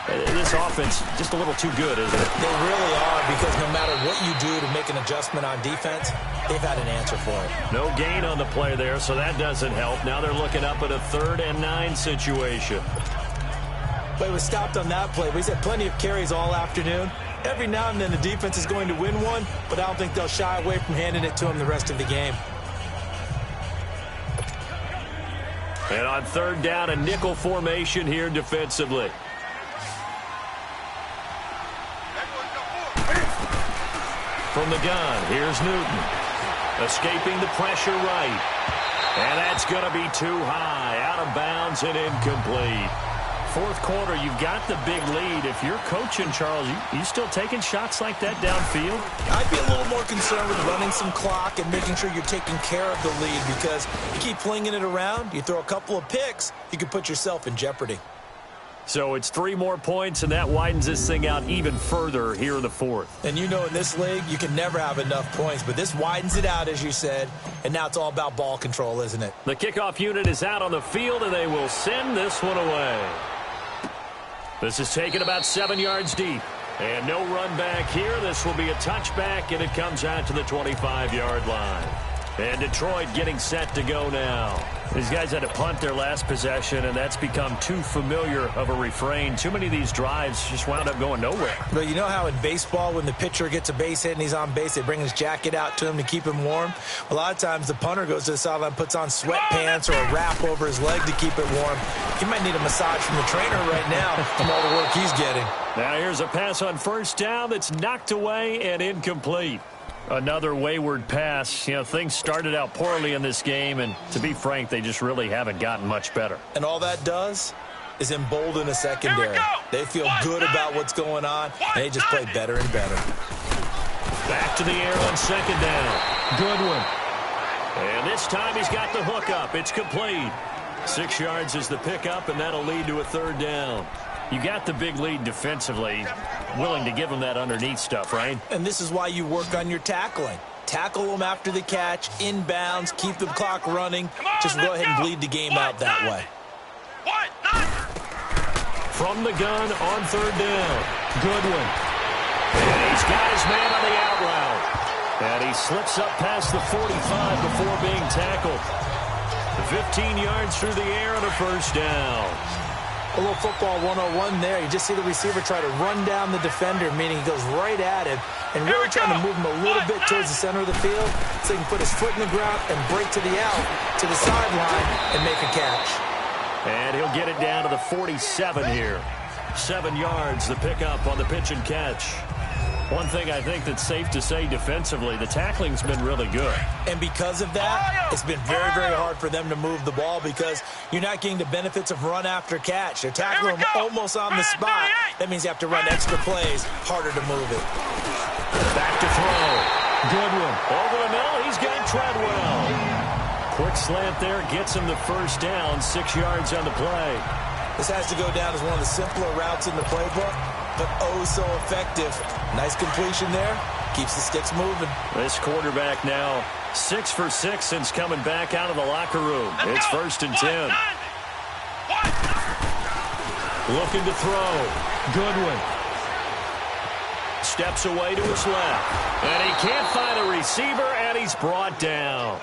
this offense just a little too good, isn't it? They really are, because no matter what you do to make an adjustment on defense, they've had an answer for it. No gain on the play there, so that doesn't help. Now they're looking up at a 3rd and 9 situation. But he was stopped on that play. But he's had plenty of carries all afternoon. Every now and then the defense is going to win one, but I don't think they'll shy away from handing it to him the rest of the game. And on 3rd down, a nickel formation here defensively. From the gun, here's Newton. Escaping the pressure right. And that's going to be too high. Out of bounds and incomplete. 4th quarter, you've got the big lead. If you're coaching, Charles, you still taking shots like that downfield? I'd be a little more concerned with running some clock and making sure you're taking care of the lead, because you keep flinging it around, you throw a couple of picks, you could put yourself in jeopardy. So it's 3 more points, and that widens this thing out even further here in the 4th. And you know in this league, you can never have enough points, but this widens it out, as you said, and now it's all about ball control, isn't it? The kickoff unit is out on the field, and they will send this one away. This is taken about 7 yards deep. And no run back here. This will be a touchback, and it comes out to the 25-yard line. And Detroit getting set to go now. These guys had to punt their last possession, and that's become too familiar of a refrain. Too many of these drives just wound up going nowhere. But you know how in baseball, when the pitcher gets a base hit and he's on base, they bring his jacket out to him to keep him warm? A lot of times the punter goes to the sideline, puts on sweatpants or a wrap over his leg to keep it warm. He might need a massage from the trainer right now from all the work he's getting. Now here's a pass on first down that's knocked away and incomplete. Another wayward pass. You know, things started out poorly in this game, and to be frank, they just really haven't gotten much better. And all that does is embolden a secondary. They feel good about what's going on, and they just play better and better. Back to the air on 2nd down. Goodwin. And this time he's got the hook up. It's complete. 6 yards is the pickup, and that'll lead to a 3rd down. You got the big lead defensively. Willing to give them that underneath stuff, right? And this is why you work on your tackling. Tackle them after the catch, inbounds, keep the clock running. Just go ahead and bleed the game out that way. From the gun on 3rd down. Goodwin. And he's got his man on the out route. And he slips up past the 45 before being tackled. 15 yards through the air on a 1st down. A little football 101 there. You just see the receiver try to run down the defender, meaning he goes right at him and really trying to move him a little bit towards the center of the field so he can put his foot in the ground and break to the out, to the sideline, and make a catch. And he'll get it down to the 47 here. 7 yards, the pickup on the pitch and catch. One thing I think that's safe to say defensively, the tackling's been really good. And because of that, it's been very, very hard for them to move the ball because you're not getting the benefits of run after catch. They're tackling them almost on the spot. That means you have to run extra plays, harder to move it. Back to throw. Goodwin. Over the middle, he's got Treadwell. Quick slant there, gets him the 1st down, 6 yards on the play. This has to go down as one of the simpler routes in the playbook, but oh so effective. Nice completion there. Keeps the sticks moving. This quarterback now 6 for 6 since coming back out of the locker room. It's 1st and 10. Looking to throw. Goodwin. Steps away to his left. And he can't find a receiver, and he's brought down.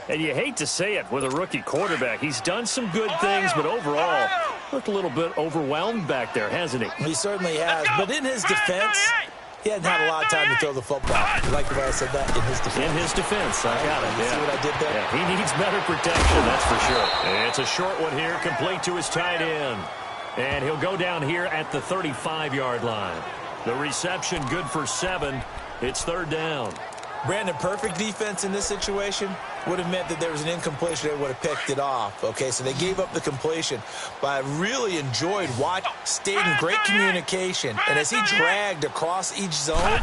And you hate to say it with a rookie quarterback. He's done some good things, but overall, looked a little bit overwhelmed back there, hasn't he? He certainly has. But in his defense, he hadn't had a lot of time to throw the football. You like the way I said that? In his defense. In his defense. I got it. You see what I did there? Yeah, he needs better protection, that's for sure. It's a short one here, complete to his tight end. And he'll go down here at the 35-yard line. The reception good for 7. It's third down. Brandon, perfect defense in this situation would have meant that there was an incompletion. They would have picked it off. Okay, so they gave up the completion. But I really enjoyed watching. Stayed in great communication. And as he dragged across each zone,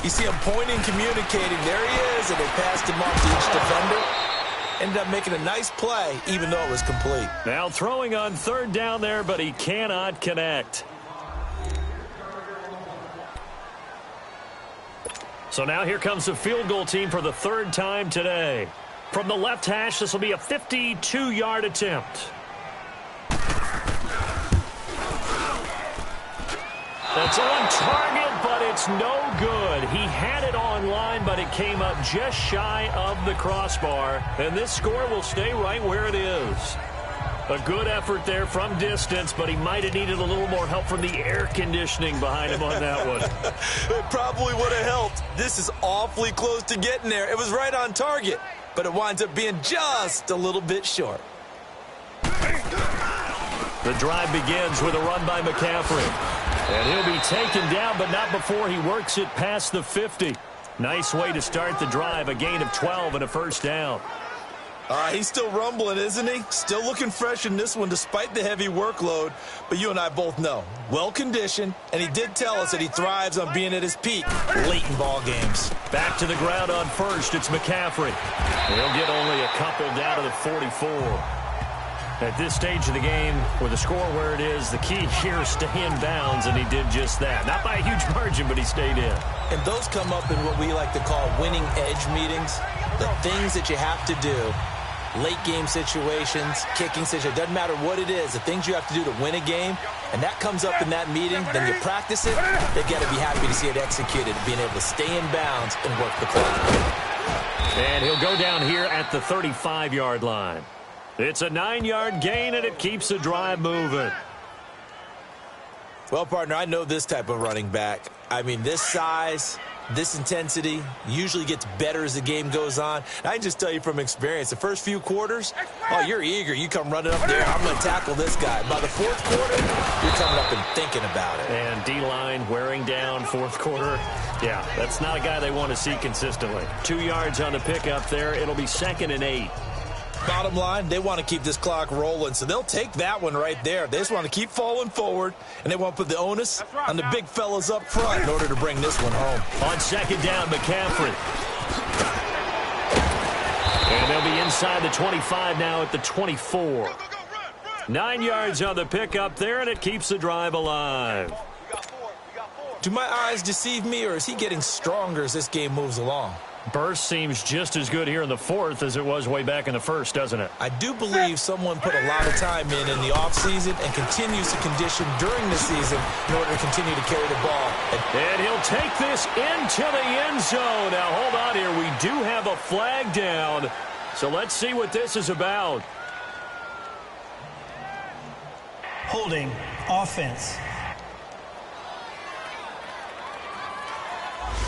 you see him pointing, communicating. There he is, and they passed him off to each defender. Ended up making a nice play, even though it was complete. Now throwing on third down there, but he cannot connect. So now here comes the field goal team for the third time today. From the left hash, this will be a 52-yard attempt. That's on target, but it's no good. He had it on line, but it came up just shy of the crossbar. And this score will stay right where it is. A good effort there from distance, but he might have needed a little more help from the air conditioning behind him on that one. It probably would have helped. This is awfully close to getting there. It was right on target, but it winds up being just a little bit short. The drive begins with a run by McCaffrey. And he'll be taken down, but not before he works it past the 50. Nice way to start the drive, a gain of 12 and a first down. He's still rumbling, isn't he? Still looking fresh in this one despite the heavy workload. But you and I both know, well-conditioned, and he did tell us that he thrives on being at his peak late in ball games. Back to the ground on first, it's McCaffrey. He'll get only a couple down to the 44. At this stage of the game, with the score where it is, the key here is stay in bounds, and he did just that. Not by a huge margin, but he stayed in. And those come up in what we like to call winning edge meetings. The things that you have to do. Late game situations, kicking situations, doesn't matter what it is, the things you have to do to win a game, and that comes up in that meeting, then you practice it, they've got to be happy to see it executed, being able to stay in bounds and work the clock. And he'll go down here at the 35-yard line. It's a 9-yard gain, and it keeps the drive moving. Well, partner, I know this type of running back. I mean, this size, this intensity usually gets better as the game goes on. I can just tell you from experience, the first few quarters, oh, you're eager. You come running up there, I'm going to tackle this guy. By the fourth quarter, you're coming up and thinking about it. And D-line wearing down fourth quarter. Yeah, that's not a guy they want to see consistently. 2 yards on the pickup there. It'll be 2nd and 8. Bottom line, they want to keep this clock rolling, so they'll take that one right there. They just want to keep falling forward, and they want to put the onus on the big fellas up front in order to bring this one home. On 2nd down, McCaffrey. And they'll be inside the 25 now at the 24. 9 yards on the pickup there, and it keeps the drive alive. Do my eyes deceive me, or is he getting stronger as this game moves along? Burst seems just as good here in the fourth as it was way back in the first, doesn't it? I do believe someone put a lot of time in the offseason and continues to condition during the season in order to continue to carry the ball. And he'll take this into the end zone. Now, hold on here. We do have a flag down. So let's see what this is about. Holding offense.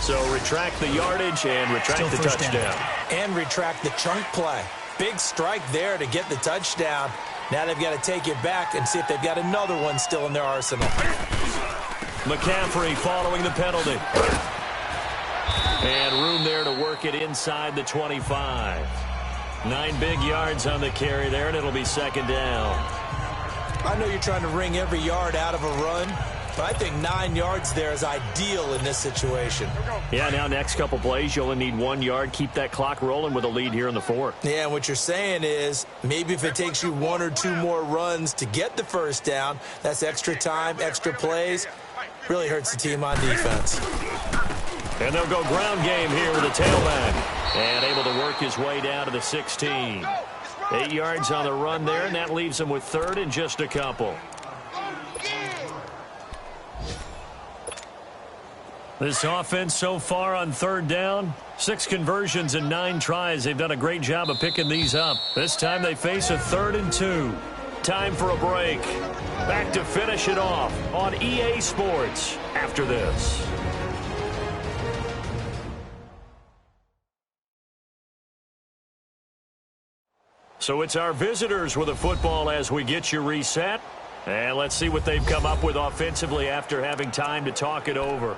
So retract the yardage and retract the touchdown. And retract the chunk play. Big strike there to get the touchdown. Now they've got to take it back and see if they've got another one still in their arsenal. McCaffrey following the penalty. And room there to work it inside the 25. 9 big yards on the carry there, and it'll be 2nd down. I know you're trying to wring every yard out of a run, but I think 9 yards there is ideal in this situation. Yeah, now next couple plays, you only need 1 yard. Keep that clock rolling with a lead here in the fourth. Yeah, what you're saying is maybe if it takes you 1 or 2 more runs to get the first down, that's extra time, extra plays. Really hurts the team on defense. And they'll go ground game here with a tailback. And able to work his way down to the 16. 8 yards on the run there, and that leaves them with third and just a couple. This offense so far on third down, 6 conversions and 9 tries. They've done a great job of picking these up. This time they face a 3rd and 2. Time for a break. Back to finish it off on EA Sports after this. So it's our visitors with the football as we get you reset. And let's see what they've come up with offensively after having time to talk it over.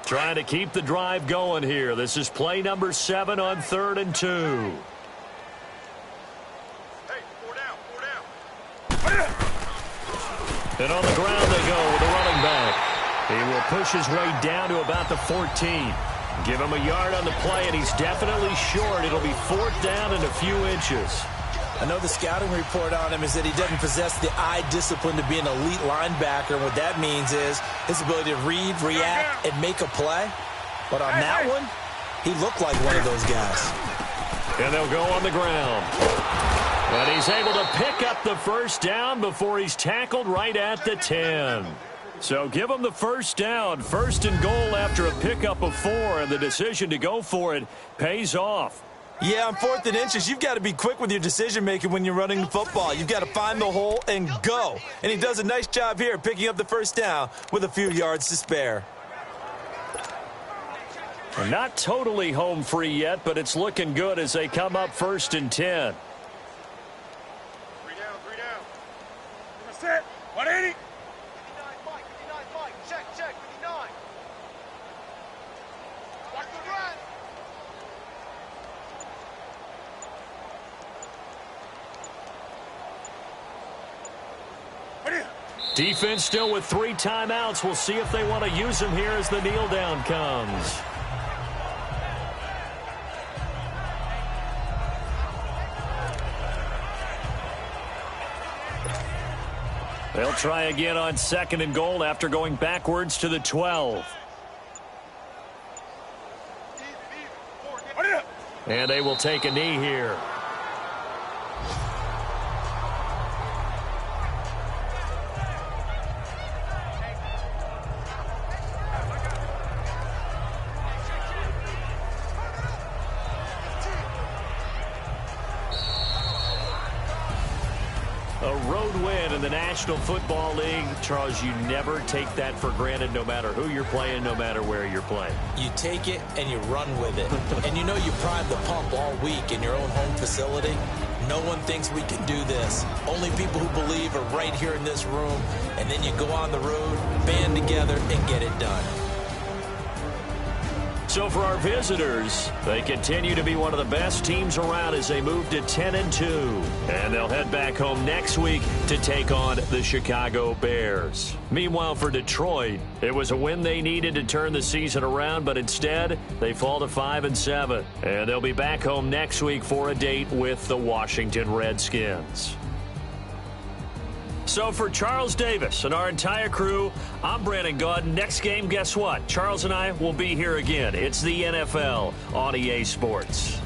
Trying to keep the drive going here. This is play number 7 on 3rd and 2. Hey, 4 down, 4 down. And on the ground they go with the running back. He will push his way down to about the 14. Give him a yard on the play, and he's definitely short. It'll be 4th down and a few inches. I know the scouting report on him is that he doesn't possess the eye discipline to be an elite linebacker. What that means is his ability to read, react, and make a play. But on that one, he looked like one of those guys. And they'll go on the ground. And he's able to pick up the first down before he's tackled right at the 10. So give him the first down, 1st and goal after a pickup of 4, and the decision to go for it pays off. Yeah, on 4th and inches, you've got to be quick with your decision-making when you're running the football. You've got to find the hole and go. And he does a nice job here picking up the first down with a few yards to spare. We're not totally home free yet, but it's looking good as they come up 1st and 10. 3 down, 3 down. Set. 180. 59 Mike. Check, 59. Watch the run. Defense still with 3 timeouts. We'll see if they want to use them here as the kneel down comes. They'll try again on 2nd and goal after going backwards to the 12. And they will take a knee here. A road win in the National Football League. Charles, you never take that for granted no matter who you're playing, no matter where you're playing. You take it and you run with it. And you know you prime the pump all week in your own home facility. No one thinks we can do this. Only people who believe are right here in this room. And then you go on the road, band together, and get it done. So for our visitors, they continue to be one of the best teams around as they move to 10 and 2. And they'll head back home next week to take on the Chicago Bears. Meanwhile, for Detroit, it was a win they needed to turn the season around, but instead they fall to 5 and 7. And they'll be back home next week for a date with the Washington Redskins. So for Charles Davis and our entire crew, I'm Brandon Gaudin. Next game, guess what? Charles and I will be here again. It's the NFL on EA Sports.